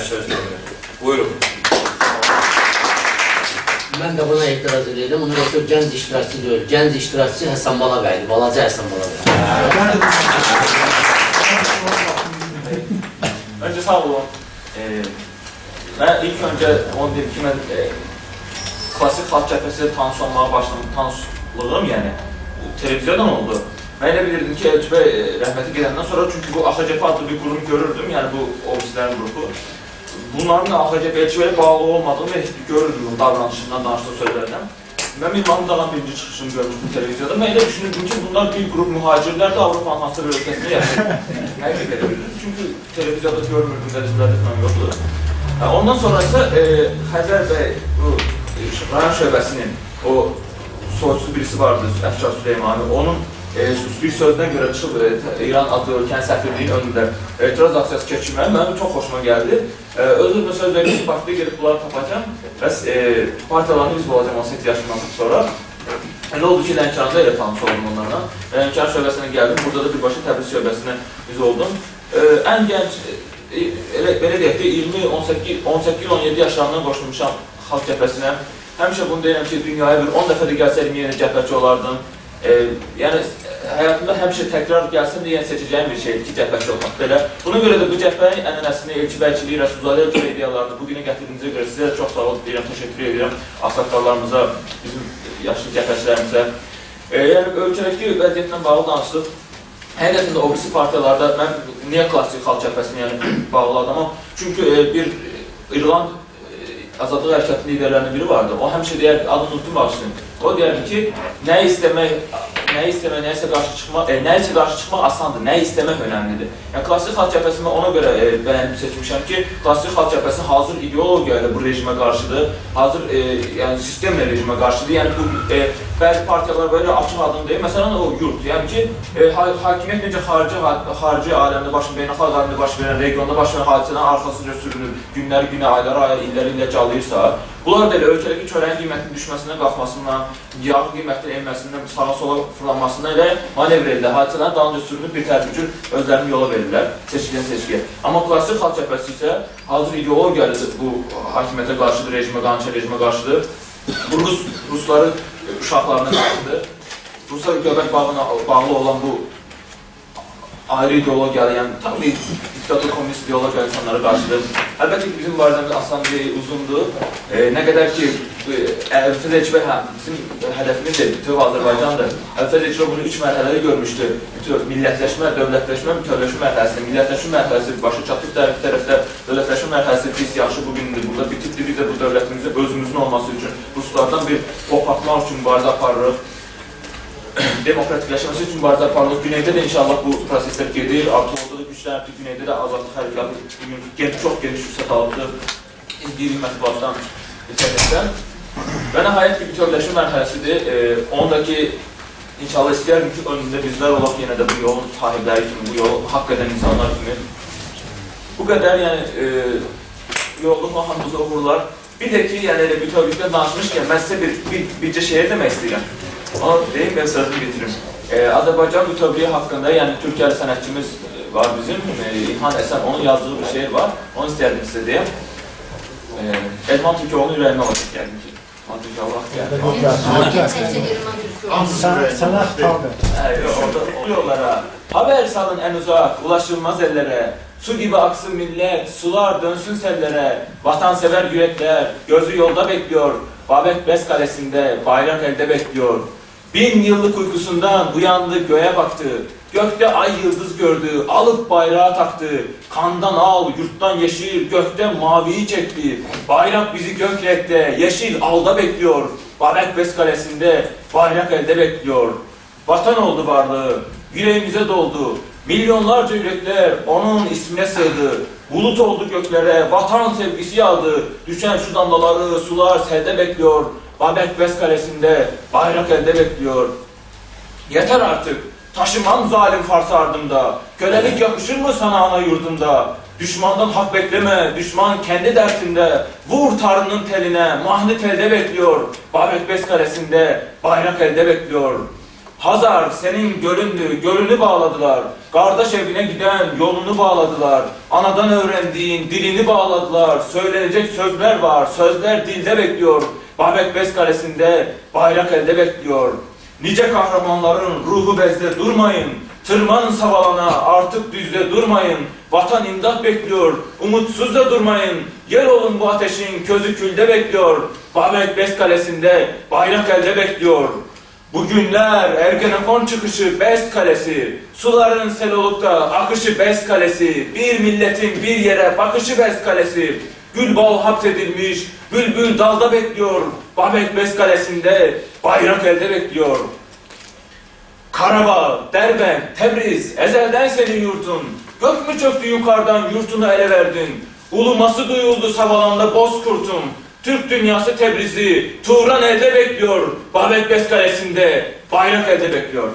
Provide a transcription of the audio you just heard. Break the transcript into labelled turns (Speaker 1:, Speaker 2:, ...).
Speaker 1: söz verir. Buyurun.
Speaker 2: Mən də buna etiraz edirəm. Ona görə gənc iştirakçı deyil. Gənc iştirakçı Həsən Balabəyli, balaca Həsən Balabəyli.
Speaker 3: Öncə sağ olun. Mən ilk öncə onu dedim ki, mən klasik xalq cəbhəsi tanış olmağa tanışlığım, yəni televiziyadan oldu. Mən elə bilirdim ki, Elçi bəy rəhməti gedəndən sonra, çünki bu AXCP adlı bir qurum görürdüm, yəni bu ofislərin qrupu. Bunların da AXCP Elçi bəyə bağlı olmadığını görürdüm bu davranışından, danışdığı sözlərdən. Mən Mirmanın Dağın birinci çıxışını görmüşdüm televiziyada. Mən elə düşünürdüm ki, bunlar bir qrup mühacirlər də Avropanın hansısa bir ölkəsində yaşayır. Mən belə bilirdim, çünki televiziyada görmürdüm, televizyada falan yoxdur. Ondan sonra isə Xəzər bəy, bu rayon şöbəsinin o soyutsuz birisi vardı, Əfşar Süleymani, onun bir sözünə görə çıxıb İran adlı ölkənin səfirliyinin önündə etiraz aksiyası keçirməyə mənim çox xoşuma gəldi. Öz-özümə söz verir ki, partiyaya gelib bunları tapacam və partiyalarını biz olacam 18 yaşından sonra. Elə oldu ki, Lənkəranda elə tanış oldum onlarla. Lənkər şöbəsinə gəldim, burada da birbaşa Təbriz şöbəsinə biz oldum. Ən gənc, belə deyək ki, 18-17 yaşlarından qoşulmuşam xalq cəbhəsinə. Həmişə bunu deyirəm ki, dünyaya bir 10 dəfə də gəlsəydim yenə cəbhəçi olardım. Yəni, həyatımda həmişə təkrar gəlsin deyə seçəcəyim bir şeydir ki, cəbhəçi olmaq belə. Buna görə də bu cəbhənin ənənəsini, elçi bəlçiliyi, Rəsulzadə ölkə ideyalarını bugünə gətirdiyinizə görə sizə də çox sağ olun deyirəm, təşəkkür edirəm ağsaqqallarımıza, bizim yaşlı cəbhəçilərimizə. Yəni, ölkədəki vəziyyətlə bağlı danışdıq. Həqiqətən də o birisi partiyalarda mən niyə klassik xalq cəbhəsini bağlı adamam? Çünki bir İrland Azadlıq Hərəkatının liderlərindən biri vardı. O həmişə deyər, adını unuttum bağışlayın. O deyərdi ki, nəyisə qarşı çıxmaq asandır, nə istəmək önəmlidir. Yəni, klassik xalq cəbhəsini ona görə bəyənib seçmişəm ki, klassik xalq cəbhəsi hazır ideologiya ilə bu rejimə qarşıdır, hazır sistemlə rejimə qarşıdır. Yəni, bəzi partiyalar belə açıq adını deyir. Məsələn, o yurt, yəni ki, hakimiyyət necə xarici aləmdə beynəlxalq aləmdə baş verən, regionda baş verən hadisədən arxasınca sürünür, günləri günə, ayları aya, illəri ilə calıyırsa, bunlar da elə ölkədəki çörəyin qiymətinin düşməsindən, qalxmasından, yağın qiymətinin enməsindən, sağa sola fırlanmasından elə manevr edirlər. Hadisədən dalınca sürünüb bir tərəf özlərini yola verirlər, seçkidən seçkiyə. Amma klassik xalq cəbhəsi isə hazır ideologiya bu hakimiyyətə qarşıdır, qanunçə rejimə qarşıdır. Bu Rusların uşaqlarına qarşıdır. Ruslar göbək bağlı olan bu ayrı ideologiyalı, yəni tam bir diktator, komünist ideologiyalı insanlara qarşıdır. Əlbəttə ki, bizim mübarizəmiz asan deyil, uzundur. Nə qədər ki, Əlfəz Elçi bəy bizim hədəfimiz də bütöv Azərbaycandır. Əlfəz Elçi bunu 3 mərhələdə görmüşdü. Millətləşmə, dövlətləşmə, bütövləşmə mərhələsi. Millətləşmə mərhələsi başa çatıb bir tərəfdə, dövlətləşmə mərhələsi pis, yaxşı bugündür. Burada bitibdir, biz də bu dövlətimizin özümüzün olması üçün, Ruslardan bir qopartmaq üçün mübarizə aparırıq. Demokratikləşməsi üçün mübarizə aparılır. Güneydə də inşallah bu proseslər gedir. Artıq orada da güclənir. Güneydə də azadlıq hərəkatı çox geniş fürsət alıbdır. İzləyirik mətbuatdan, internetdən. Və nəhayət ki, bütövləşmə mərhələsidir. Onu da ki, inşallah istəyərdim ki, önündə bizlər olaq yenə də bu yolun sahibləri kimi, bu yolu haqq edən insanlar kimi. Bu qədər, yəni, yolun hamımıza uğurlar. Bir də ki, yəni, bütövlükdən danışmışkən, mən sizə bircə şehir demək istəyirəm. Onu deyim, mən sözünü bitirim. Azərbaycan bütövlüyü haqqında, yəni Türkiyəli sənətçimiz var bizim, İlhan Əsən, onun yazdığı bir şehir var, onu istəyərdim sizə deyəm. Elman Türkoğlu'nun ürəyinə olacaq gəldim ki. Elman Türkoğlu gəldim.
Speaker 4: Sənə xitabdır.
Speaker 3: Orada o yollara, haber salın ən uzaq, ulaşılmaz ellere, su gibi aksın millet, sular dönsün sellere, vatansever yürekler, gözü yolda bekliyor, Babek Bes Kalesi'nde bayrak elde bekliyor. 1000 yıllık uykusundan uyandı, göğe baktı. Gökte ay yıldız gördü, alıp bayrağı taktı. Kandan al, yurttan yeşil, gökte maviyi çekti. Bayrak bizi gökrekte, yeşil alda bekliyor. Babek Bes Kalesi'nde bayrak elde bekliyor. Vatan oldu varlığı, yüreğimize doldu. Milyonlarca yürekler onun ismine sığdı. Bulut oldu göklere, vatan sevgisi yağdı. Düşen şu damlaları sular selde bekliyor. Babek Bes Kalesi'nde bayrak elde bekliyor. Yeter artık, taşımam zalim farsı ardımda. Kölelik yakışır mı sana ana yurdumda? Düşmandan hak bekleme, düşman kendi dertinde. Vur tarının teline, mahni telde bekliyor. Babek Bes Kalesi'nde bayrak elde bekliyor. Hazar senin gölündü, gölünü bağladılar. Kardeş evine giden yolunu bağladılar. Anadan öğrendiğin dilini bağladılar. Söylenecek sözler var, sözler dilde bekliyor. Babek Bes Kalesi'nde bayrak elde bekliyor. Nice kahramanların ruhu bezde durmayın. Tırmanın savalana, artık düzde durmayın. Vatan imdat bekliyor, umutsuz da durmayın. Yer olun bu ateşin, közü külde bekliyor. Babek Bes Kalesi'nde bayrak elde bekliyor. Bugünler Ergenekon çıkışı Bes Kalesi, suların sel olup da akışı Bes Kalesi, bir milletin bir yere bakışı Bes Kalesi. Gül bal hapsedilmiş, bülbül dalda bekliyor. Babek Bes Kalesi'nde bayrak elde bekliyor. Karabağ, Derbent, Tebriz, ezelden senin yurtun. Gök mü çöktü yukarıdan yurtunu ele verdin. Uluması duyuldu Savalan'da Bozkurt'um. Türk dünyası Tebriz'i, Turan elde bekliyor. Babek Bes Kalesi'nde bayrak elde bekliyor.